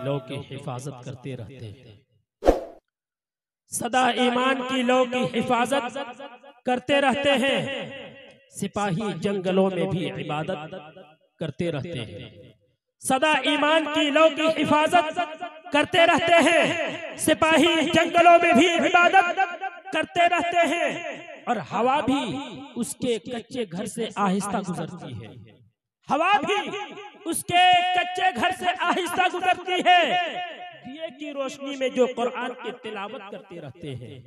लौ की हिफाजत करते रहते हैं, सदा ईमान की लौ की हिफाजत करते रहते हैं। सिपाही जंगलों में भी इबादत करते रहते हैं, सदा ईमान की लौ की हिफाजत करते रहते हैं। सिपाही जंगलों में भी इबादत करते रहते हैं, और हवा भी उसके कच्चे घर से आहिस्ता गुजरती है। हवा भी उसके कच्चे घर से आहिस्ता गुजरती है। दिए की रोशनी में जो कुरान की तिलावत करते रहते हैं,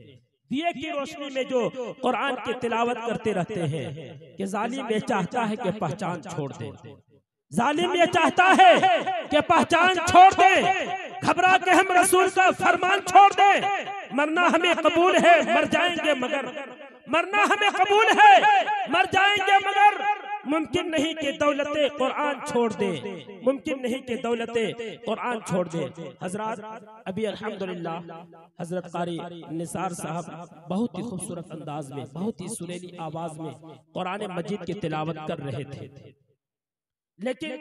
दिए की रोशनी में जो कुरान की तिलावत करते रहते हैं, कि जालिम ये चाहता है कि पहचान छोड़ दे, जालिम ये चाहता है कि पहचान छोड़ दे, घबरा के हम रसूल का फरमान छोड़ दे। मरना हमें कबूल है, मर जाएंगे मगर, मरना हमें कबूल है, मर जाएंगे मगर मुमकिन नहीं कि दौलते कुरान छोड़ दे, मुमकिन नहीं कि दौलते कुरान छोड़ दे। हजरत अभी अल्हम्दुलिल्लाह हजरत कारी निसार साहब बहुत ही खूबसूरत अंदाज में, बहुत ही सुरीली आवाज में कुरान मजीद की तिलावत कर रहे थे। लेकिन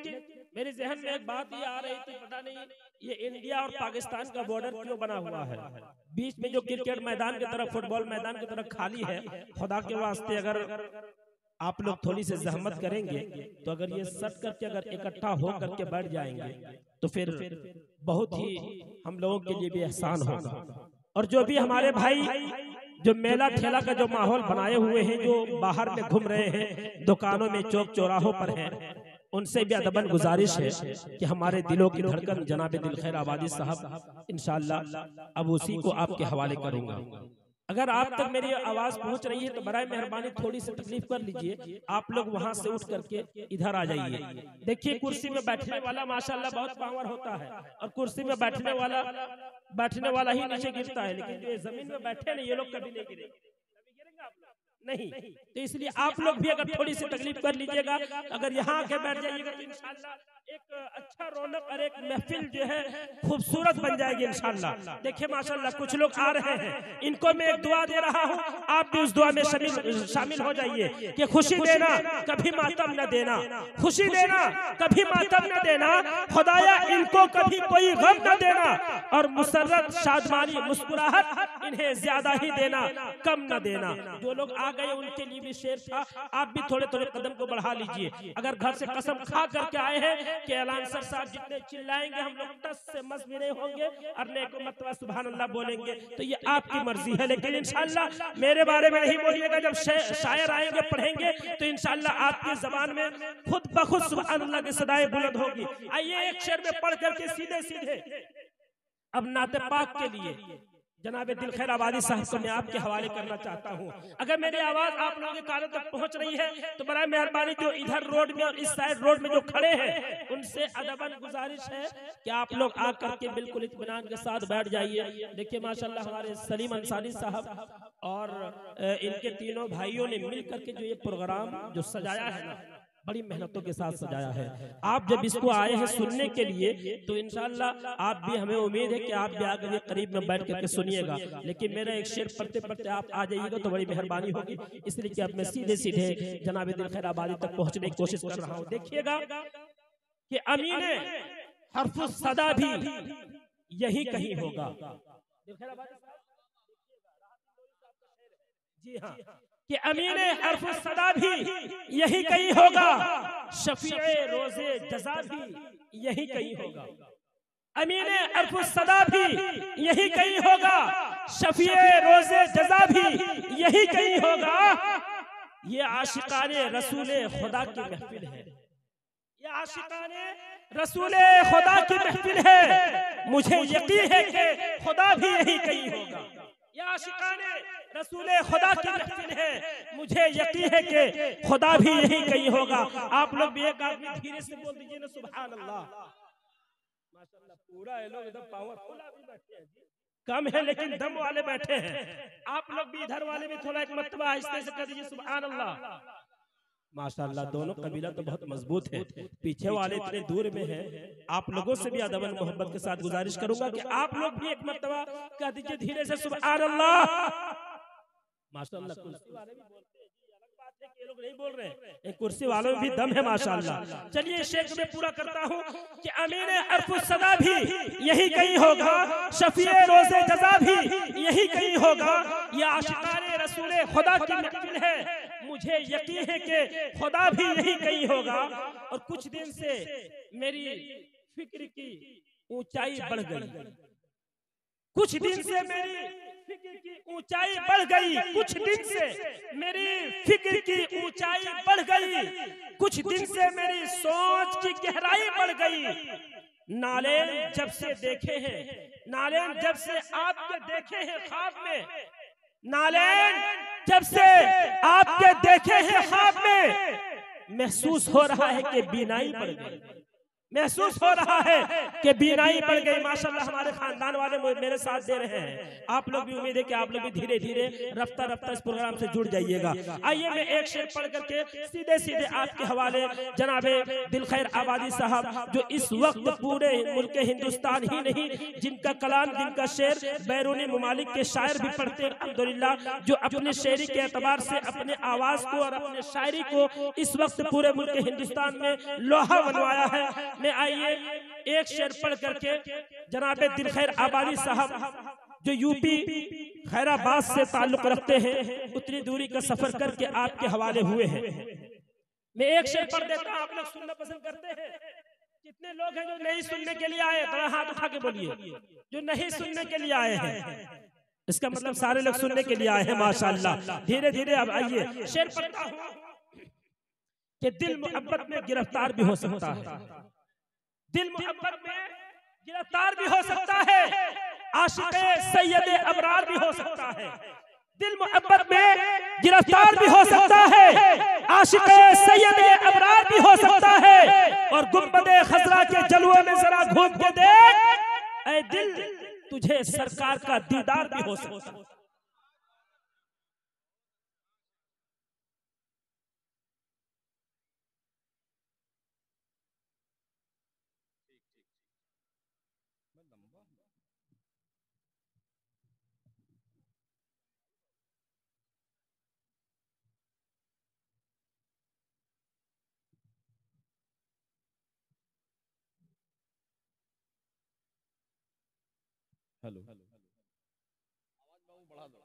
मेरे जहन में एक बात ये आ रही थी, पता नहीं ये इंडिया और पाकिस्तान का बॉर्डर क्यों बना हुआ है। बीच में जो क्रिकेट मैदान की तरफ, फुटबॉल मैदान की तरफ खाली है, खुदा के वास्ते अगर आप लोग थोड़ी सी जहमत करेंगे तो अगर ये सट करके अगर इकट्ठा हो करके बैठ जाएंगे तो फिर बहुत ही हम लोगों के लिए भी एहसान होगा। और जो भी हमारे भाई जो मेला ठेला का जो माहौल बनाए हुए हैं, जो बाहर में घूम रहे हैं, दुकानों में, चौक चौराहों पर हैं, उनसे भी अदबन गुजारिश है कि हमारे दिलों की धड़कन जनाब दिलखैर आबादी साहब इंशाअल्लाह अब उसी को आपके हवाले करूंगा। अगर आप तक मेरी आवाज पहुंच रही है तो बराए मेहरबानी थोड़ी सी तकलीफ कर लीजिए, आप लोग वहां से उठ करके इधर आ जाइए। देखिए कुर्सी में बैठने वाला माशाल्लाह बहुत पावर होता है, और कुर्सी में बैठने वाला ही नीचे गिरता है, लेकिन जो जमीन में बैठे नहीं, ये लोग कभी नहीं गिरेंगे, नहीं। तो इसलिए आप लोग भी अगर थोड़ी सी तकलीफ कर लीजिएगा, अगर यहाँ आके बैठ जाइएगा तो इंशाल्लाह एक अच्छा रौनक और एक महफिल जो है खूबसूरत बन जाएगी इंशाल्लाह। देखिए माशाल्लाह कुछ लोग आ रहे हैं, इनको मैं एक दुआ दे रहा हूँ, आप भी उस दुआ में शामिल हो जाइए कि खुशी देना कभी मातम न देना, खुशी देना कभी मातम न देना, खुदाया इनको कभी कोई गम न देना, और मुसर्रत शादमानी मुस्कुराहट इन्हें ज्यादा ही देना, कम न देना। जो लोग आ गए उनके लिए भी शेर था, आप भी थोड़े थोड़े कदम को बढ़ा लीजिए। अगर घर से कसम खा करके आए हैं कि ऐलान सर साहब जितने चिल्लाएंगे हम लोग टस से मस भी नहीं होंगे, और नेक मतवा सुभान अल्लाह बोलेंगे, तो ये आपकी मर्जी है। लेकिन इंशाल्लाह मेरे बारे में नहीं बोलिएगा, जब शायर आएंगे पढ़ेंगे तो इंशाल्लाह आपकी जबान में खुद ब खुद सुभान अल्लाह की सदाएं बुलंद होगी। आइए एक शेर में पढ़ करके सीधे सीधे अब नाते पाक के लिए जनाब दिलखैर आबादी साहब को मैं आपके हवाले करना चाहता हूँ। अगर मेरी आवाज आप लोगों के कानों तक पहुँच रही है तो बड़ा मेहरबानी जो इधर रोड में और इस साइड रोड में जो खड़े हैं उनसे अदबन गुजारिश है कि आप लोग आकर के बिल्कुल इत्मीनान के साथ बैठ जाइए। देखिए माशाल्लाह हमारे सलीम अंसारी साहब और इनके तीनों भाइयों ने मिल करके जो ये प्रोग्राम जो सजाया है ना, बड़ी मेहनतों के साथ सजाया है। आप जब इसको आए हैं सुनने के लिए तो इंशाल्लाह आप भी, हमें उम्मीद है कि आप भी आगे करीब में बैठ करके सुनिएगा। लेकिन मेरा एक शेर पढ़ते पढ़ते आप आ जाइएगा तो बड़ी मेहरबानी होगी, इसलिए कि अब मैं सीधे सीधे जनाब दिलखैर आबादी तक पहुंचने की कोशिश कर रहा हूँ। देखिएगा कि अमीन हर्फुस सदा भी यही कहीं होगा। जी हाँ, कि अमीन हर्फुस सदा भी यही कहीं होगा, शफीए रोजे जजा भी यही कहीं होगा। अमीन हर्फुस सदा भी यही कहीं होगा, शफीए रोजे जजा भी यही कहीं होगा। ये आशिकाने रसूले खुदा की महफिल है, ये आशिकाने रसूले खुदा की महफिल है, मुझे यकीन है कि खुदा भी यही कहीं होगा। ये आशिकाने रसूले खुदा की महफिल है, मुझे यकीन है कि खुदा भी यही कहीं होगा। आप लोग भी एक आदमी धीरे से बोल दीजिए ना सुभान अल्लाह। माशाल्लाह पूरा ये लोग एकदम पावरफुल आदमी बैठे हैं, कम है लेकिन दम वाले बैठे हैं। आप लोग भी इधर वाले भी थोड़ा एक मर्तबा आहिस्ते से कर दीजिए सुभान अल्लाह। माशाल्लाह दोनों कबीला तो बहुत मजबूत है, पीछे वाले इतने दूर में हैं। आप लोगों से भी अदबन मोहब्बत के साथ गुजारिश करूंगा कि आप लोग भी एक मर्तबा कह दीजिए धीरे से सुभान अल्लाह। माशाल्लाह कुर्सी वाले भी बोलते हैं, अलग बात है कि ये लोग नहीं बोल रहे हैं, कुर्सी वालों में भी दम है माशाअल्लाह। चलिए शेख में पूरा करता हूँ कि अमीन अरफुस सदा भी यही कहीं होगा, शफीए रोज़े जज़ा भी यही कहीं होगा। ये आशिकाने रसूले खुदा की महफिल है, मुझे यकीन है कि खुदा भी यही कहीं होगा। और कुछ दिन से मेरी फिक्र की ऊंचाई बढ़ गई, कुछ दिन से मेरी फिक्र की ऊंचाई बढ़ गई, कुछ दिन से मेरी फिक्र की ऊंचाई बढ़ गई, कुछ दिन से मेरी सोच की गहराई बढ़ गई। नालेन जब से देखे हैं, नालेन जब से आपके देखे हैं ख्वाब में, नालेन जब से आपके देखे हैं ख्वाब में, महसूस हो रहा है कि बीनाई बढ़ गई, महसूस हो रहा है कि बीनाई बढ़ गई। माशाल्लाह हमारे खानदान वाले मेरे साथ दे रहे हैं, आप लोग भी उम्मीद है कि आप लोग भी धीरे धीरे रफ्ता रफ्ता इस प्रोग्राम से जुड़ जाइएगा। आइए मैं एक शेर पढ़ करके सीधे सीधे आपके हवाले जनाबे दिलखैर आबादी साहब, जो इस वक्त पूरे मुल्क हिंदुस्तान ही नहीं, जिनका कलाम जिनका शेर बैरूनी ममालिक के शायर भी पढ़ते हैं अल्हम्दुलिल्लाह, जो अपने शेरी के एतबार से अपने आवाज को और अपने शायरी को इस वक्त पूरे मुल्क हिंदुस्तान में लोहा बनवाया है। मैं आइए एक शेर पढ़ करके जनाबे दिलखैर आबादी साहब जो यूपी खैराबाद से ताल्लुक रखते हैं, उतनी दूरी का सफर करके आपके हवाले हुए हैं। मैं एक शेर पढ़ देता हूं, आप लोग सुनना पसंद करते हैं। कितने लोग हैं जो नहीं सुनने के लिए आए, थोड़ा हाथ उठा के बोलिए जो नहीं सुनने के लिए आए हैं। इसका मतलब सारे लोग सुनने के लिए आए हैं माशाअल्लाह। धीरे धीरे अब आइए शेर पढ़ता हूं कि दिल मोहब्बत में गिरफ्तार भी हो सकता है, दिल मोहब्बत में गिरफ्तार भी हो सकता है, आशिक़े सैयद अबरार भी हो सकता है, दिल मोहब्बत में गिरफ्तार भी हो सकता है, आशिक़े सैयद अबरार भी हो सकता है। और गुंबदे खजरा के जलवे में जरा घूम के देख ऐ दिल, तुझे सरकार का दीदार भी हो सकता है। हेलो, आवाज बाबू बढ़ा दो।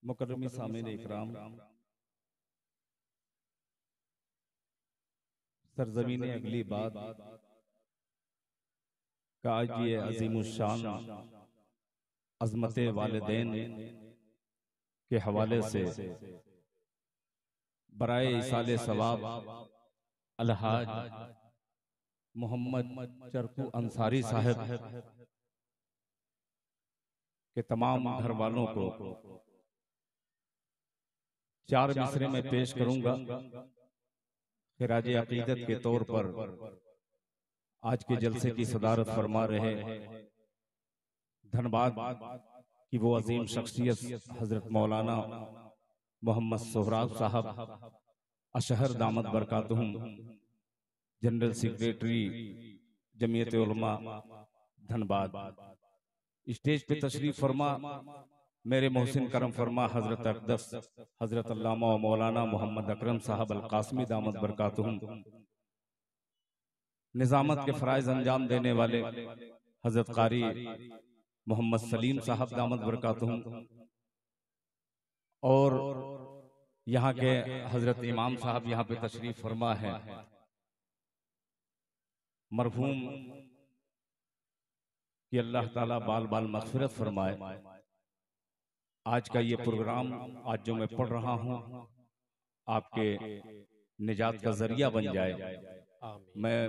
मुकर्रमी सामीन इकराम, सरजमीन अगली बात का आज ये अजीमुशान अजमत वालिदैन के हवाले से बराए इसाले सवाब अलहाज मोहम्मद चरकू अंसारी साहब के तमाम घर वालों को 4 मिसरे में पेश करूंगा। खिराज अकीदत के तौर पर आज के जलसे की सदारत फरमा रहे धनबाद की वो अजीम शख्सियत हजरत मौलाना मोहम्मद सोहराब साहब Ashhar दामद बरकातुहुम, general secretary Jamiat Ulama Dhanbad. Stage पे तशरीफ फरमा मेरे मोहसिन करम फरमा हजरत अक़दस हजरत अल्लामा मौलाना मोहम्मद अकरम साहब अल कासमी दामद बरकातुहुम, निजामत के फराइज अंजाम देने वाले हजरत कारी मोहम्मद सलीम साहब दामद बरकातुहुम, और यहाँ के हजरत इमाम साहब यहाँ पे तशरीफ फरमा है। मरहूम कि अल्लाह ताला बाल बाल मग़फ़िरत फरमाए। आज का ये प्रोग्राम आज जो मैं पढ़ रहा हूँ आपके निजात का जरिया बन जाए। मैं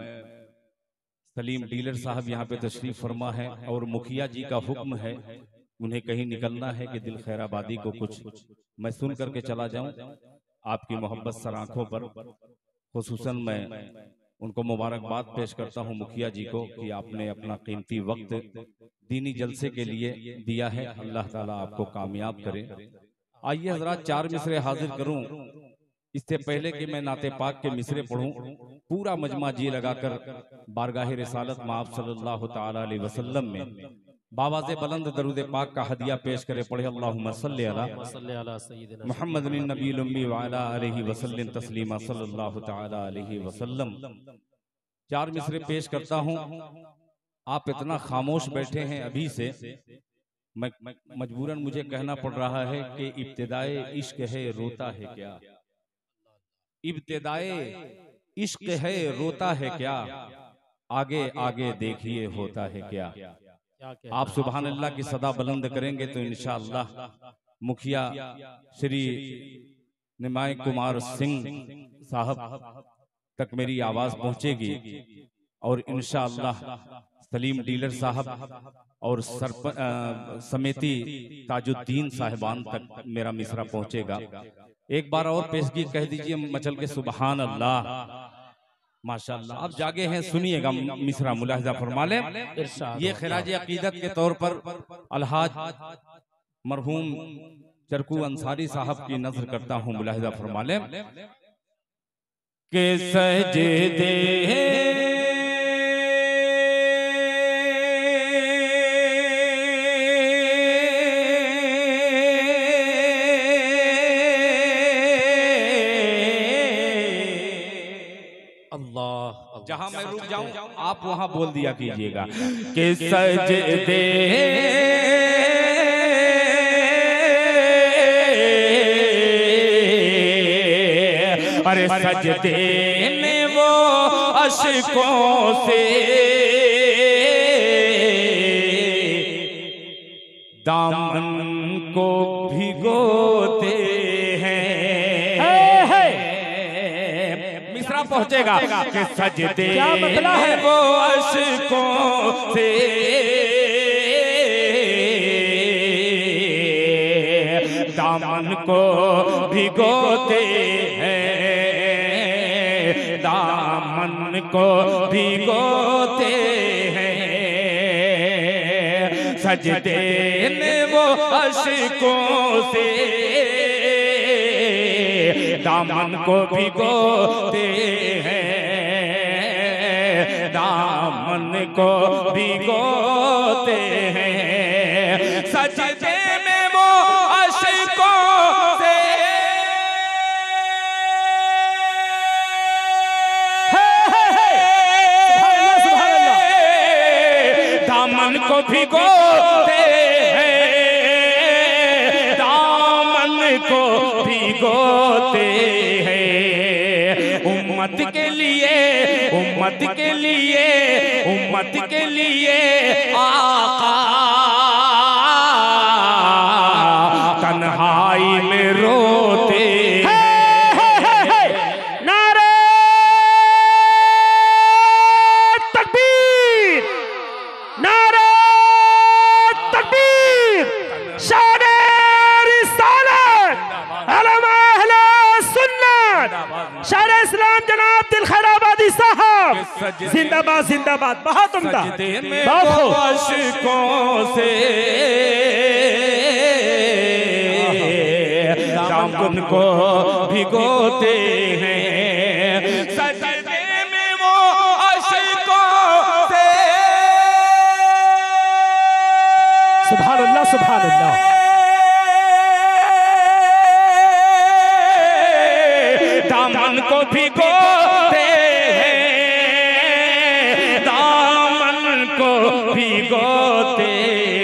सलीम डीलर साहब यहाँ पे तशरीफ फरमा है और मुखिया जी का हुक्म है, उन्हें कहीं निकलना है कि दिल खैराबादी को कुछ मैं सुन करके चला जाऊं। आपकी मोहब्बत सर आंखों पर, खुसूसन मैं उनको मुबारकबाद पेश करता हूं मुखिया जी को कि आपने अपना कीमती वक्त दीनी जलसे के लिए दिया है। अल्लाह ताला आपको कामयाब करे। आइए हजरात 4 मिसरे हाजिर करूं इससे पहले कि मैं नाते पाक के मिसरे पढ़ूं, पूरा मजमा जी लगाकर बारगाह रिसालत माफ सल्लल्लाहु ताला अलैहि वसल्लम में बावाज़े बुलंद दरूद पाक का हदिया पेश करे। पढ़े अल्लाहुम्मा सल्ली अला मुहम्मद नबील उम्मी व अला आलिहि वसल्लम तस्लीमा सल्लल्लाहु ताला अलैहि वसल्लम। चार मिसरे पेश करता हूं। आप इतना खामोश बैठे हैं अभी से, मजबूरन मुझे कहना पड़ रहा है कि इब्तिदाए इश्क है रोता है क्या, इब्तिदाए इश्क है रोता है क्या, आगे आगे देखिए होता है क्या। आप सुभान अल्लाह की सदा बुलंद करेंगे तो इंशाअल्लाह मुखिया श्री निमाय कुमार सिंह साहब तक मेरी आवाज पहुंचेगी और इंशाअल्लाह सलीम डीलर साहब और समिति ताजुद्दीन साहिबान तक मेरा मिसरा पहुंचेगा। एक बार और पेशगी कह दीजिए मचल के सुभान अल्लाह। माशाअल्लाह, आप जागे हैं, सुनिएगा मिसरा मुलाहिजा फरमा ले। ये खिराज अकीदत के तौर पर अलहाज मरहूम चरकू अंसारी साहब की नजर करता हूँ, मुलाहिजा फरमा ले। के सजदे जहां मैं रुक जाऊं आप वहां बोल दिया कीजिएगा कि सजदे अरे सजदे में वो अश्कों से दामन को भिगोते पहुंचेगा कि सजदे क्या मतलब है वो अश्कों से दामन को भिगोते हैं, दामन को भिगोते हैं। सजदे में वो अश्कों से दामन को भिगोते हैं, दामन को भिगोते हैं। सजदे में वो अश्कों से दामन को भिगोते हैं, दामन को भिगोते हैं। उम्मत के लिए, उम्मत के लिए, उम्मत के लिए आका तन्हाई में रोते हैं। नारे तकबीर, नारे तकबीर, शाने रिसालत, अलमा अहले सुन्नत, शायर इस्लाम जनाब दिल खैराबादी साहब जिंदाबाद जिंदाबाद। बहुत उम्दा, बहुत अश्कों से दामन को भिगोते हैं। सजदे में वो अश्कों से सुभान अल्लाह सुभान अल्लाह। दामन को भिगोते हैं, दामन को भिगोते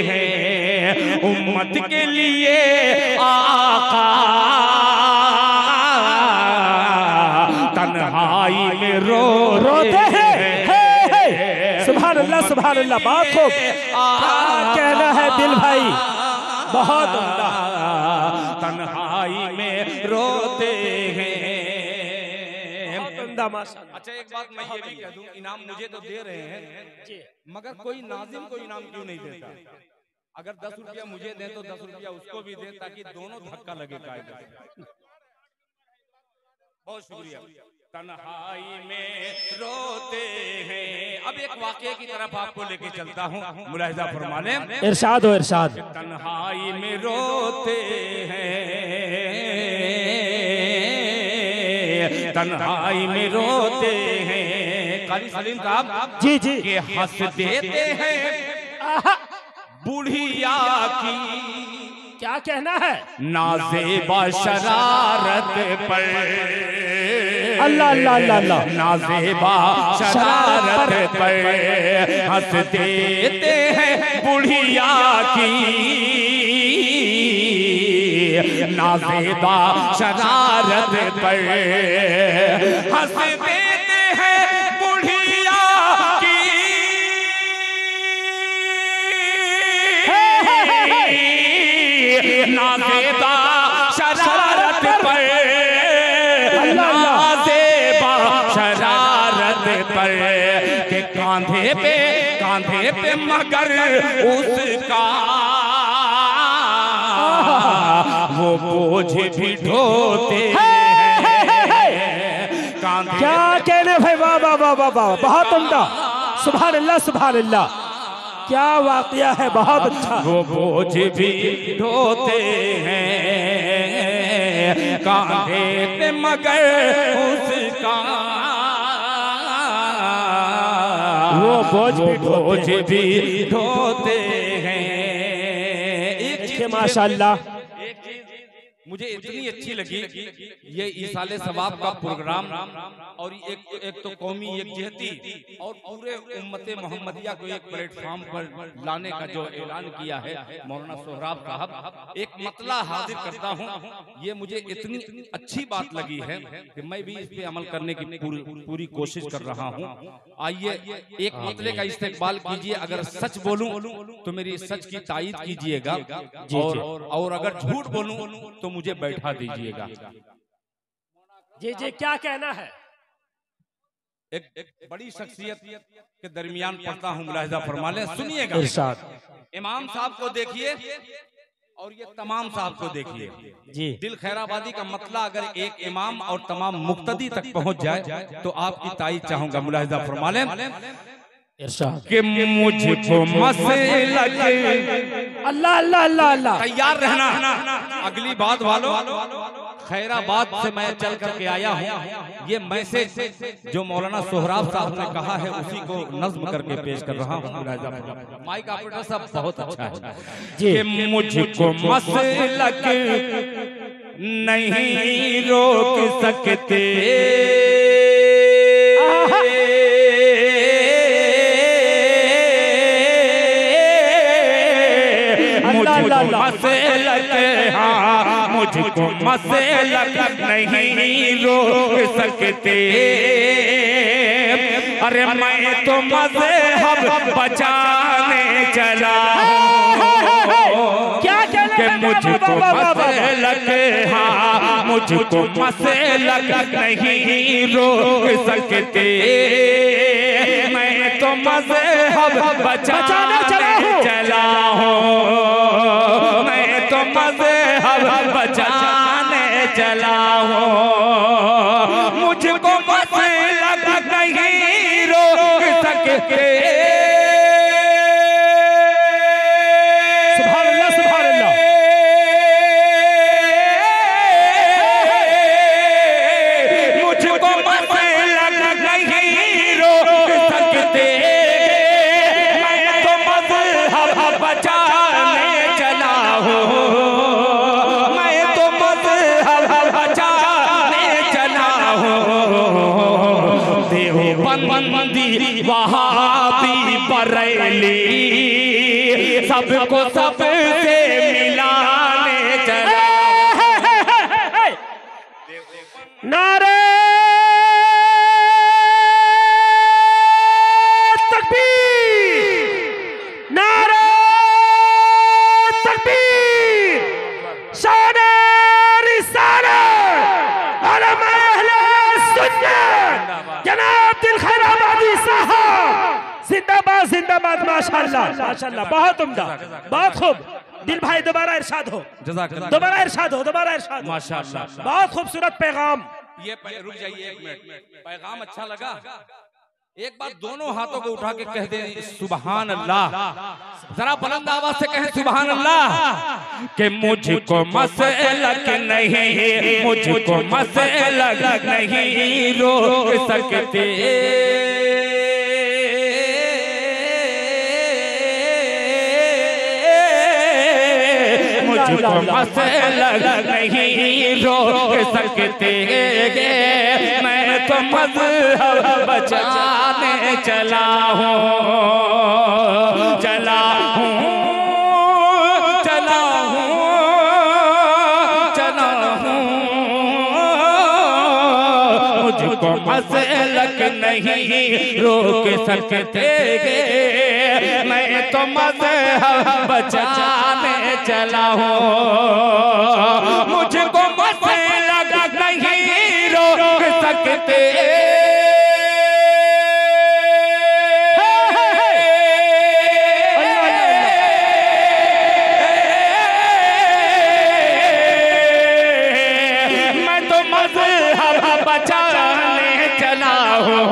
हैं। उम्मत के लिए आका तन्हाई में रोते हैं। सुभान अल्लाह सुभान अल्लाह। बात खूब, क्या कहना है दिल भाई, बहुत उम्दा। तन्हाई में रोते हैं। अच्छा एक बात मैं ये भी कह दूं, इनाम मुझे तो दे रहे हैं, मगर कोई नाजिम को इनाम क्यों नहीं देता? अगर 10 रुपया मुझे दें तो 10 रुपया उसको भी दें, ताकि दोनों धक्का लगे कायदे। बहुत शुक्रिया। तन्हाई में रोते हैं। अब एक वाकये की तरफ आपको लेके चलता हूँ, मुलाहिजा फरमा लें। इरशाद हो इरशाद। तन्हाई में रोते हैं, तन्हाई में रोते हैं। कारी सलीम साहब जी जी के हंस देते हैं बुढ़िया की, क्या कहना है? नाज़ेबा शरारत पर, अल्लाह अल्लाह अल्लाह अल्लाह, नाज़ेबा शरारत पर हंस देते हैं बुढ़िया की, नाज़ेबा शरारत पर हंस देते हैं बुढ़िया की, नाज़ेबा शरारत पर, नाज़ेबा शरारत पर के कांधे पे मगर उसका वो बोझ भी ढोते हैं। क्या कहने भाई, वाह वाह वाह वाह वाह, बहुत उम्दा, सुभान अल्लाह सुभान अल्लाह, क्या वाकया है, बहुत अच्छा। वो बोझ भी ढोते हैं कांधे पे मगर उसका, वो बोझ भी ढोते हैं। देखिए माशाअल्लाह, मुझे इतनी अच्छी लगी ये इसाले सवाब का प्रोग्राम, और एक तो कौमी यकजहती और पूरे उम्मते मोहम्मदिया को एक प्लेटफॉर्म पर लाने का जो ऐलान किया है मौलाना सोहराब साहब, एक मतला हाजिर करता हूँ। ये मुझे इतनी अच्छी बात लगी है कि मैं भी इस पे अमल करने की पूरी कोशिश कर रहा हूँ। आइए एक मतले का इस्तेकबाल कीजिए, अगर सच बोलूं तो मेरी सच की तायीद कीजिएगा, और अगर झूठ बोलूं तो मुझे बैठा दीजिएगा। जी जी क्या कहना है? एक बड़ी शख्सियत के दरमियान पढ़ता हूँ, मुलाहिजा फरमा लें, सुनिएगा। इरशाद। इमाम साहब को देखिए और ये तमाम साहब को देखिए जी। दिल खैराबादी का मतला अगर एक इमाम और तमाम मुक्तदी तक पहुंच जाए तो आपकी ताईद चाहूंगा, मुलाहिजा फरमा लें। इरशाद कि मुझको मसलक, अल्लाह अल्लाह अल्लाह अल्लाह, तैयार रहना। अगली बात वालों, खैराबाद से मैं चल करके आया हूँ, ये मैसेज जो मौलाना सोहराब साहब ने कहा है उसी को नज्म करके पेश कर रहा हूँ। माइक ऑपरेटर साहब बहुत अच्छा है जी। कि मुझको मसलक नहीं रोक सकते, मसलक, हाँ मुझको मसलक नहीं रोक सकते, अरे मैं तो मज़हब बचाने चला हूँ। क्या कि मुझको मसलक, हाँ मुझको मसलक नहीं रोक सकते, मैं तो मज़हब बचाने चला हूँ, मैं तो मज़हब बचाने चला हूँ, मुझको मसलक नहीं रोक सकते। सुभान अल्लाह सुभान अल्लाह, मुझको मसलक नहीं रोक सकते, मैं तो मज़हब बचाने चला हूँ, मैं तो मज़हब बचाने चला हूँ। देवबंदी वहाबी बरेली सबको सबसे मिलाने चला। नारे तकबीर, नारे तकबीर, शान-ए रिसालत उलमा अहले सुन्नत जनाब दिल खैराबादी साहब, जिंदाबाद जिंदाबाद, माशाअल्लाह माशाअल्लाह, बहुत उम्दा, बहुत खूब। दिल भाई दोबारा इरशाद हो, दोबारा इरशाद हो, दोबारा इरशाद हो, माशाअल्लाह। बहुत खूबसूरत पैगाम। ये रुक जाइए एक मिनट, पैगाम अच्छा लगा? एक बार दोनों हाथों को उठा के कह दे सुभान अल्लाह, जरा बुलंद आवाज से कहें सुभान अल्लाह। कि मुझको मसलक नहीं, मुझको मसलक नहीं रोक सकते, मुझको मसलक नहीं रोक सकते, मैं तो मज़हब बचाने चला हूँ, चला हूँ, चला हूँ, चला हूँ। मुझको मसलक नहीं रोक सकते, मैं तो मज़हब बचाने चला हूँ, मुझको मसलक नहीं रोक सकते। मैं तो मज़हब बचाने चला हूँ,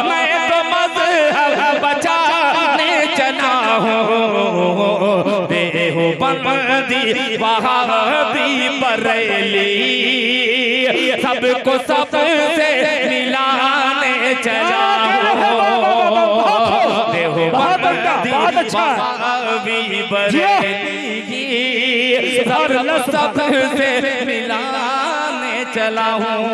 मैं तो मज़हब बचाने चला हूँ। देवबंदी वहाबी बरेली सबको सबसे मिलाने चला हूँ। देवबंदी वहाबी बरेली सबको सबसे मिलाने चला हूँ।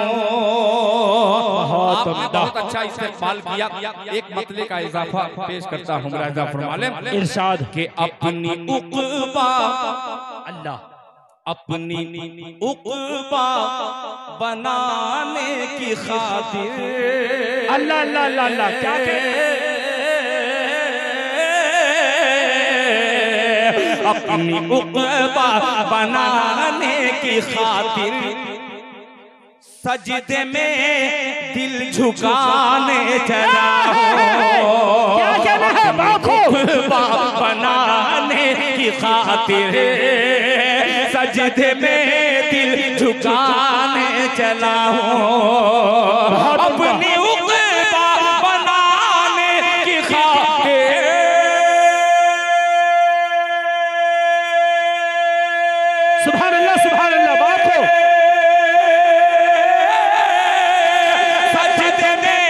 बहुत अच्छा इस्तेमाल किया। एक मतले का इजाफा पेश करता हूँ मुलाहिजा फरमा लें। इरशाद के अपनी उक़बा अल्लाह, अपनी उक़बा बनाने की खातिर अल्लाह अल्लाह अल्लाह अल्लाह क्या अपनी उक़बा बनाने की खातिर सजदे में दिल झुकाने चला हूँ। क्या कहना है बापू? बनाने की खातिर सजदे में दिल झुकाने चला हूँ। अपनी उक़बा बनाने की खातिर सुभान अल्लाह बापू। सजदे में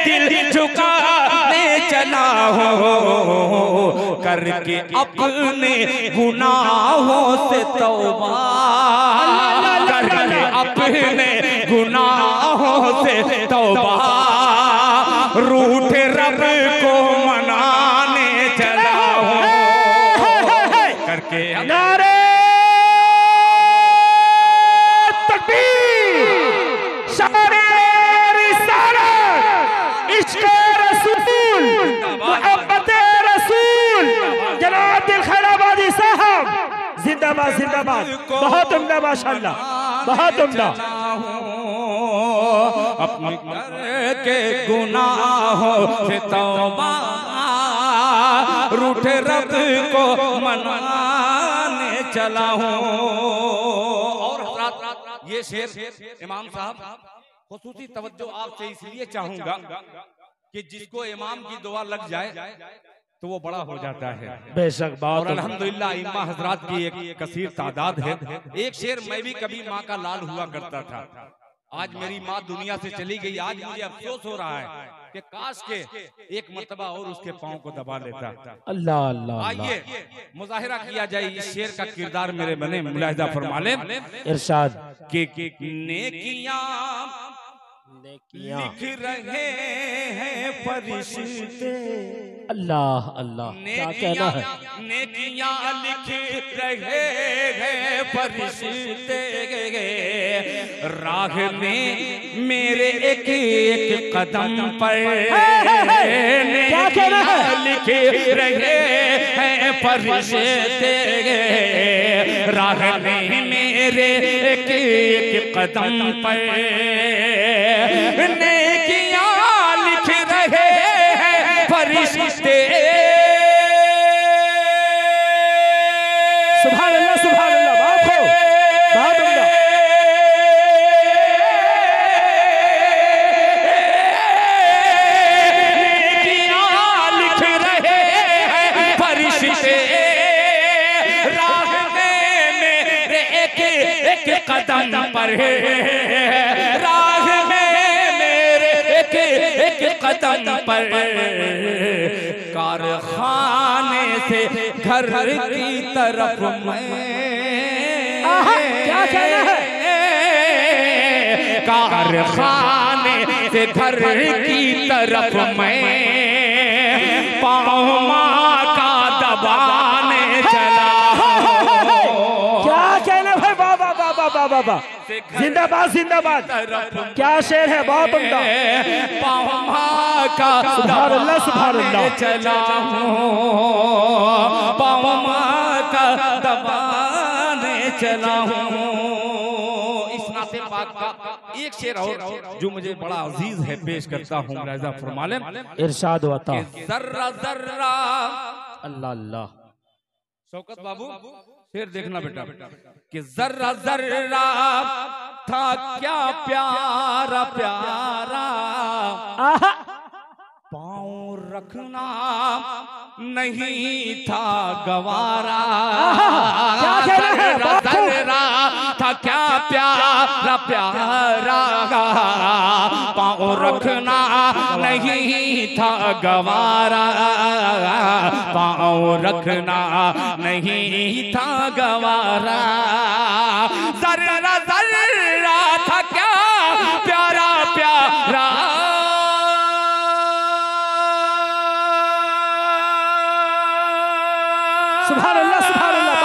दिल झुकाने चला हूँ, करके अपने गुनाहों से तौबा, करके अपने गुनाहों से तौबा, रूठे रब को मनाने चला हूँ, करके नारे जिंदाबाद जिंदाबाद। बहुत उम्दा माशाल्लाह, बहुत उम्दा। अपने के गुनाहों से तौबा, रूठे रब को मनाने चला हूँ। और हज़रात ये शेर इमाम साहब खुसूसी तवज्जो आपसे इसलिए चाहूंगा कि जिसको इमाम की दुआ लग जाए तो वो बड़ा हो जाता है। बेशक बात। और अल्हम्दुलिल्लाह इम्मा हजरात की एक कसीर तादाद है। एक शेर मैं भी कभी माँ का लाल हुआ करता था, आज मेरी माँ दुनिया से चली गई। आज मुझे अफसोस हो रहा है कि काश के एक मर्तबा और उसके पाँव को दबा लेता। अल्लाह अल्लाह। आइए मुजाहिरा किया जाए इस शेर का किरदार मेरे बने मुलाहिजा फरमा लें। इरशाद के नेकियां लिख रहे हैं फरिश्ते, अल्लाह अल्लाह क्या कहना है। नेकियां लिख रहे हैं फरिश्ते, राह में मेरे एक एक कदम पर क्या कहना है। लिख रहे हैं फरिश्ते, राह में मेरे एक एक कदम पर नेकियां लिख रहे हैं फरिश्ते। सुभान अल्लाह बात हो, बहुत उम्दा। कदम पर राह में मेरे एक कदम पर कारखाने से घर की तरफ मैं क्या कहना है? कारखाने से घर की तरफ मैं पाँव माँ का दबाने चला। क्या कहना है? बाबा बाबा बाबा बाबा, जिंदाबाद जिंदाबाद। क्या शेर है, बहुत उम्दा। पाँव माँ का सुभान अल्लाह सुभान अल्लाह। चला हूँ, पाँव माँ का दबाने चला हूँ। इस नाते पाक का एक शेर और जो मुझे बड़ा अजीज है पेश करता हूँ, मुलाहिजा फरमा लें। इरशाद होता। जर्रा जर्रा, अल्लाह अल्लाह। शौकत बाबू शेर देखना बेटा, कि जर्रा जर्रा था क्या प्यारा प्यारा, पाँव रखना नहीं था गवारा। जर्रा जर्रा था क्या प्यारा प्यारा, पाँव रखना नहीं था गवारा, पाँव रखना नहीं था गवारा। जर्रा जर्रा था क्या प्यारा प्यारा, सुभान अल्लाह सुभान अल्लाह।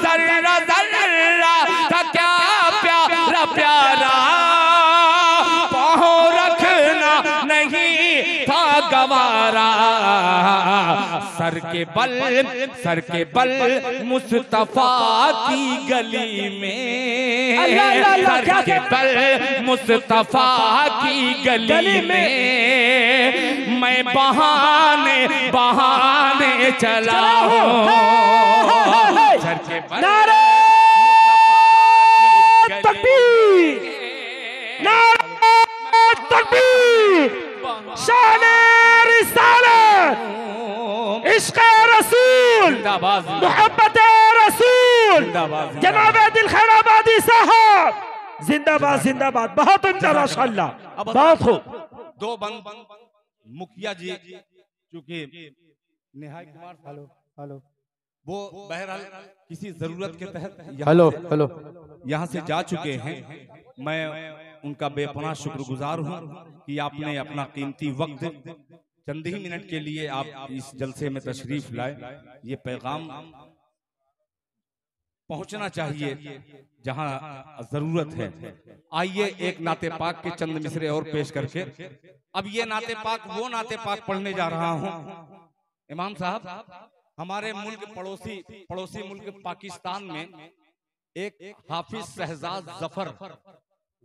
जर्रा जर्रा था क्या प्यारा प्यारा, पाँव रखना नहीं था गवारा। सर के बल मुस्तफा की गली में, सर के बल मुस्तफा की गली में मैं बहाने बहाने चला हूँ। सर के बल नारे तकबीर, नारे तकबीर, शान-ए रिसालत, इश्क़ रसूल, मोहब्बत रसूल, जनाब दिल खैराबादी साहब जिंदाबाद जिंदाबाद। बहुत उम्दा माशाअल्लाह, बहुत खूब। दो बंद मुखिया जी चूंकि निहाय कुमार हेलो वो बहरहाल किसी जरूरत के तहत हेलो हेलो यहाँ से जा चुके हैं। मैं उनका बेपनाह शुक्रगुजार हूँ कि आपने अपना कीमती वक्त चंद ही मिनट के लिए आप इस जलसे में तशरीफ लाए। ये पैगाम पहुंचना चाहिए जहां जरूरत है। आइए एक नाते पाक के चंद मिसरे और पेश करके अब ये नाते पाक वो नाते पाक पढ़ने जा रहा हूं। इमाम साहब, हमारे मुल्क पड़ोसी मुल्क पाकिस्तान में एक हाफिज शहजाद जफर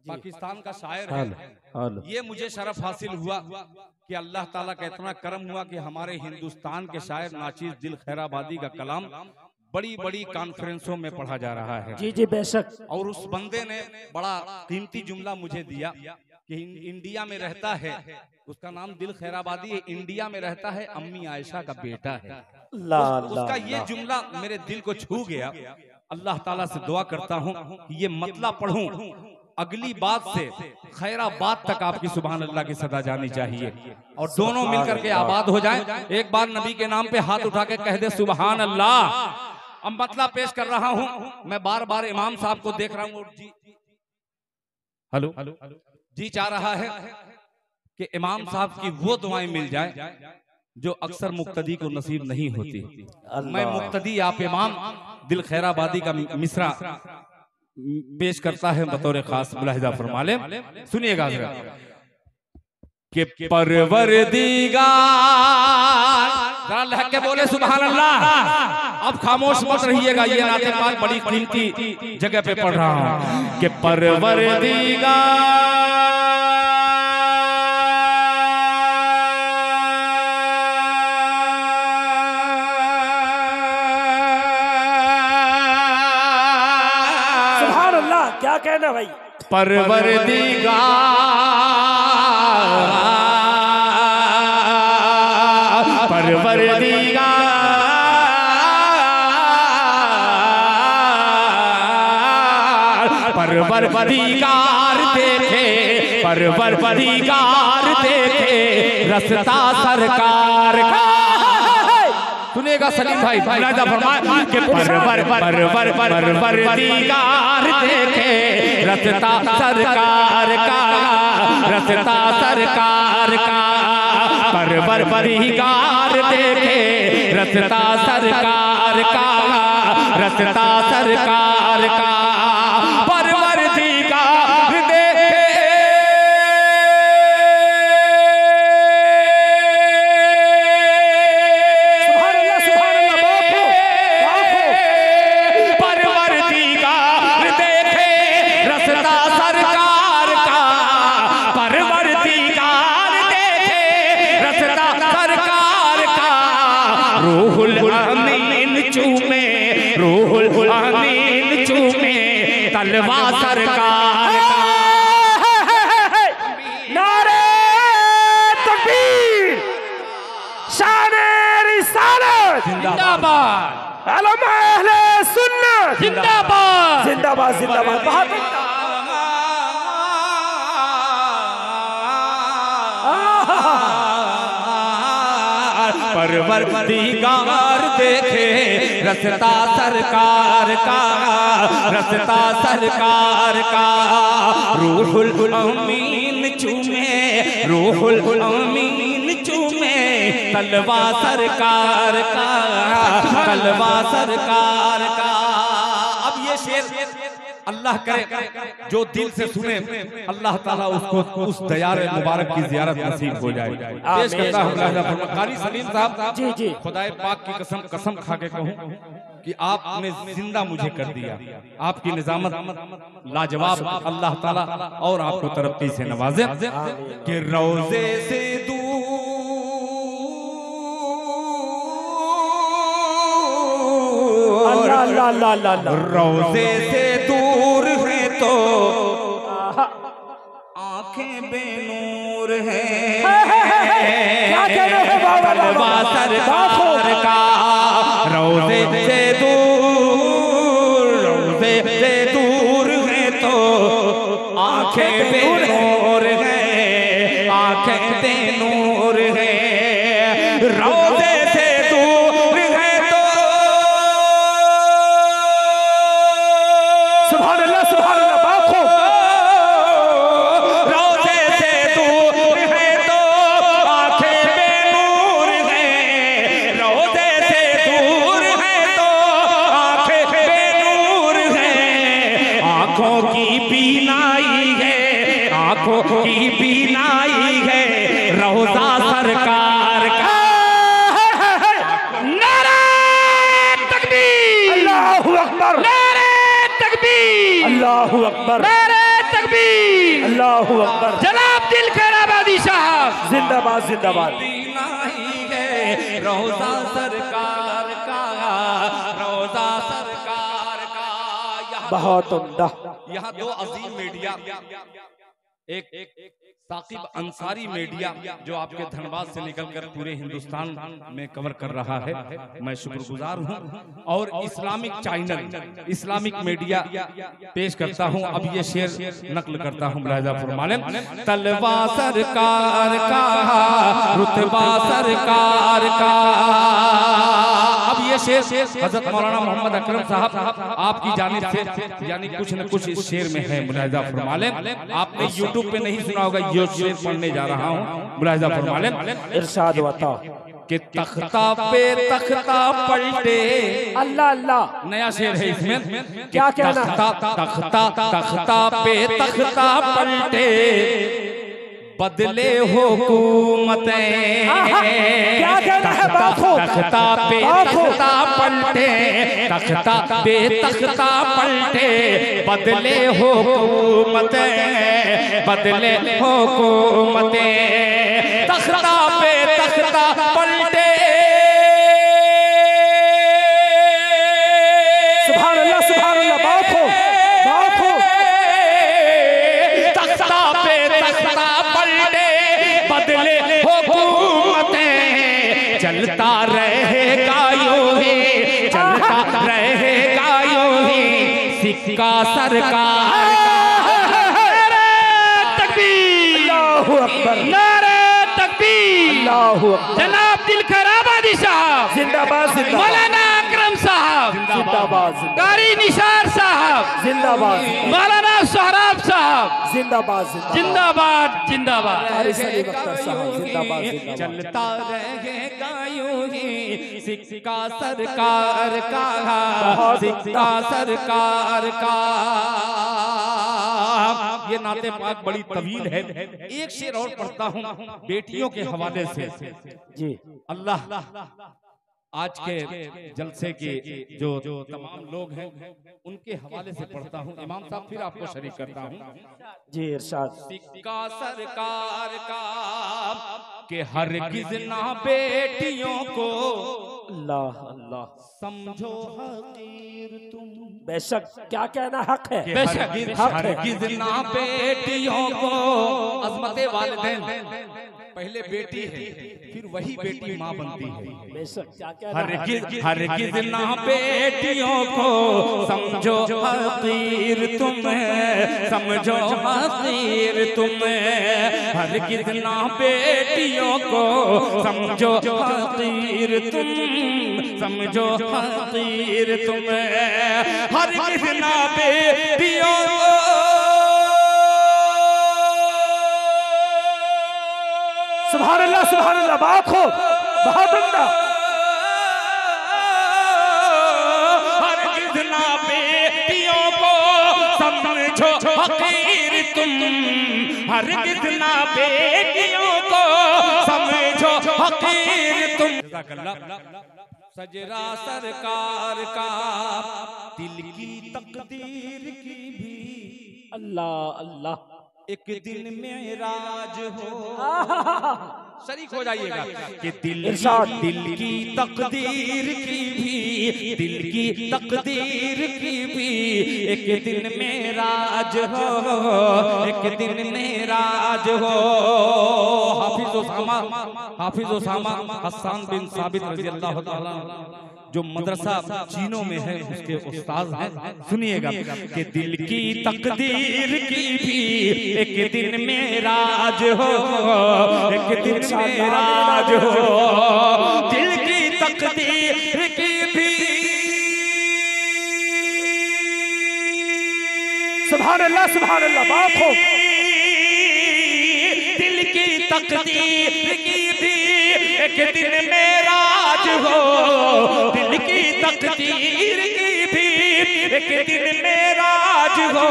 पाकिस्तान का शायर है। ये मुझे शरफ हासिल हुआ कि अल्लाह ताला का इतना करम हुआ कि हमारे हिंदुस्तान के शायर नाचीज दिल खैराबादी का कलाम बड़ी बड़ी कॉन्फ्रेंसों में पढ़ा जा रहा है। जी जी बेशक। और उस बंदे ने बड़ा कीमती जुमला मुझे दिया कि इंडिया में रहता है, उसका नाम दिल खैराबादी है, इंडिया में रहता है, अम्मी आयशा का बेटा है। उसका ये जुमला मेरे दिल को छू गया। अल्लाह ताला से दुआ करता हूँ कि ये मतलब पढ़ूं, अगली बात से खैराबाद तक आपकी सुभान अल्लाह की सदा जानी चाहिए और दोनों मिलकर के आबाद हो जाएं। एक बार नबी के नाम पे हाथ उठा के कह दे सुभान अल्लाह। अब मतलब पेश कर रहा हूं, मैं बार बार इमाम साहब को देख रहा हूं और हेलो जी चाह रहा है कि इमाम साहब की वो दुआएं मिल जाए जो अक्सर मुक्तदी को नसीब नहीं होती। मैं मुक्तदी आप इमाम दिल खैराबादी का मिसरा पेश करता है बतौर खास, मुलाहिजा फरमा ले, सुनिएगा कि परवरदिगार, जरा लहक के बोले सुभान अल्लाह। अब खामोश मत रहिएगा, ये नाते पाक बड़ी कीमती जगह पे पढ़ रहा हूं कि परवरदिगार क्या कहना भाई। परवरदिगार परवरदिगार देखे, परवरदिगार देखे रस्ता सरकार का। सुनेगा सलीम भाई, मुलाहिजा फरमाए कि परवरदिगार देखे रस्ता सरकार का, रस्ता सरकार का। परवरदिगार देखे रस्ता सरकार का, रस्ता सरकार का। परवरदिगार देखे परवरदिगार देखे रस्ता सरकार का, परवरदिगार देखे रस्ता सरकार का। रूहुल अमीन चूमे, रूहुल अमीन चूमे तलवा सरकार का। नारे तकबीर, शाने रिसालत जिंदाबाद, उलमा अहले सुन्नत जिंदाबाद, जिंदाबाद जिंदाबाद। बहुत परवरदिगार देखे रस्ता सरकार का, रस्ता सरकार का। रूहुल अमीन चूमे, रूहुल अमीन चूमे तलवा सरकार का, तलवा सरकार का। अब ये शेर अल्लाह करे जो दिल से सुने, अल्लाह ताला उसको उस दयार मुबारक की जियारत नसीब हो जाए। पेश करता हूं कारी सलीम साहब। जी जी। खुदाए पाक की कसम, कसम खा के कहूं कि आपने जिंदा मुझे कर दिया। आपकी निजामत लाजवाब, अल्लाह ताला और आपको तरक्की से नवाजे। कि रोजे से दूर, अल्लाह अल्लाह अल्लाह, रोजे से दूर है तो आंखें बेनूर है। क्या कहना है बाबा, तलवा सरकार का। रोजे से दूर, रोजे से दूर है तो आंखें बेनूर है, आंखें बेनूर है। रोजे से दूर है तो सुभान अल्लाह सुभान अल्लाह। बाप को रोजे से दूर है तो आंखें बेनूर है, रोजे से दूर है तो आंखें बेनूर है। आंखों की बीनाई है, आंखों की बीनाई है रोजा सरकार का। नारे तकबीर, अल्लाहु अकबर, नारे तकबीर, अल्लाहु अकबर, नारे तकबीर, अल्लाहु अकबर। जनाब दिल खैराबादी साहब जिंदाबाद जिंदाबाद। रोजा सरकार का, रोजा सरकार का। बहुत उम्दा। यहाँ दो अजीम मीडिया, एक साकिब अंसारी मीडिया जो आपके धनबाद से निकलकर पूरे हिंदुस्तान में कवर कर रहा है, मैं शुक्रगुजार हूं। और इस्लामिक चैनल, इस्लामिक मीडिया पेश करता हूं। अब ये शेर नकल करता हूं, मुलाहिजा फरमाएं। तलवा सरकार का, रुतबा सरकार का। अब ये शेर हजरत मौलाना मोहम्मद अकरम साहब आपकी जानिब से यानी कुछ न कुछ इस शेर में है, मुलाहिजा फरमाएं। आपने यूट्यूब पे नहीं सुना होगा, ये शेर पढ़ने जा रहा हूँ, मुलाहिजा फरमाएं। इरशाद बताओ कि तख्ता पे तख्ता पलटे। अल्लाह अल्लाह। नया शेर है इसमें। क्या कहना? तख्ता तख्ता पे तख्ता पलटे, बदले हुकूमतें। क्या कहना है बापू? तख्ता पे तख्ता पलटे, तख्ता पे तख्ता पलटे, बदले हुकूमतें, बदले हुकूमतें। तख्ता पे तख्ता पलटे। सुभान अल्लाह सुभान अल्लाह। बापू बापू। तख्ता पे तख्ता पलटे, बदले हुकूमतें। चलता रहेगा यूं ही, चलता रहेगा यूं ही सिक्का सरकार का। अकबर, नारे तकबीर, अल्लाहु अकबर, जनाब दिलखर आबादी साहब जिंदाबाद जिंदाबाद, मौलाना अकरम साहब जिंदाबाद कारी निसार साहब जिंदाबाद, मौलाना सोहराब साहब जिंदाबाद जिंदाबाद जिंदाबाद। कारी सलीम अख्तर साहब जिंदाबाद जिंदाबाद। चलता रहेगा यूं ही सिक्का सरकार का, सिक्का सरकार का। ये नाते पाक बड़ी तवील है, एक शेर और पढ़ता हूँ बेटियों के हवाले से। जी अल्लाह आज के जलसे के जो तमाम लोग हैं उनके हवाले से पढ़ता हूँ। इमाम साहब फिर आपको शरीक करता हूँ। जी इरशाद। सिक्का सरकार का के हरगिज़ ना बेटियों को अल्लाह अल्लाह, समझो हकीर तुम। बेशक क्या कहना हक है, बेशक हरगिज़ ना बेटियों को। अज़मते वालिदैन, पहले बेटी है फिर वही बेटी माँ बनती है। बेशक क्या कहना हक है। हरगिज़ ना बेटियों को समझो हकीर तुम, समझो हकीर तुम। हरगिज़ ना बेटियों को समझो हकीर तुम, समझो हकीर तुम। हरगिज़ ना बेटियों को सुभान अल्लाह, बात हो बहुत उम्दा। हरगिज़ ना बेटियों को समझो हकीर तुम, हरगिज़ ना बेटियों को समझो हकीर तुम। सजरा सरकार का दिल की तकदीर की भी अल्लाह अल्लाह, एक दिन मेराज हो। शरीक हो जाइएगा कि दिल की तकदीर की भी, दिल की तकदीर की भी एक दिन मेराज हो, एक दिन मेराज हो। हाफिज उसामा हसन बिन साबित रज़ी अल्लाह ताला जो मदरसा चीनों में है उसके उस्ताद हैं। सुनिएगा कि दिल की तकदीर की भी एक दिन मेराज हो, एक दिन मेराज हो। दिल की तकदीर की भी सुभान अल्लाह, बात हो। दिल की तकदीर की भी एक दिन मेराज हो, दिल की तकदीर की भी एक दिन मेराज हो।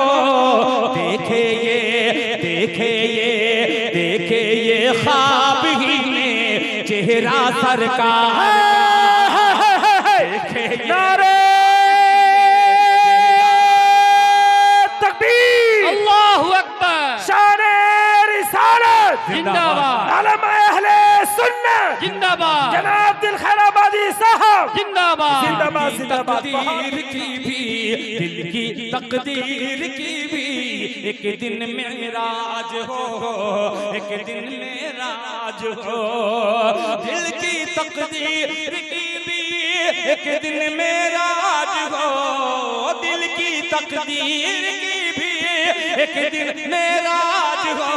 देखे ये ख्वाब ही में चेहरा सरकार, देखे नारे तकबीर, अल्लाहु अकबर, शान-ए रिसालत जिंदाबाद, आलम अहले सुन्नत जिंदाबाद, जनाब दिलखर आबादी साहब जिंदाबाद, जिंदाबाद जिंदाबाद। तकदीर की भी, दिल की तकदीर की भी एक दिन मेराज हो, एक दिन मेराज हो। दिल की तकदीर की भी एक दिन मेराज हो, दिल की तकदीर की भी एक दिन मेराज हो।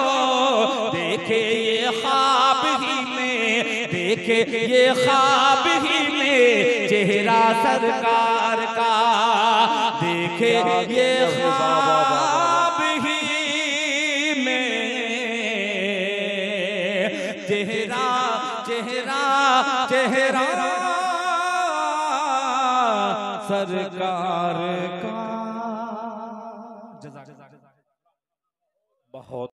देखे ये ख्वाब ही में, देखे ये ख्वाब ही में चेहरा सरकार का, देखे ये ख्वाब ही में चेहरा सरकार का। बहुत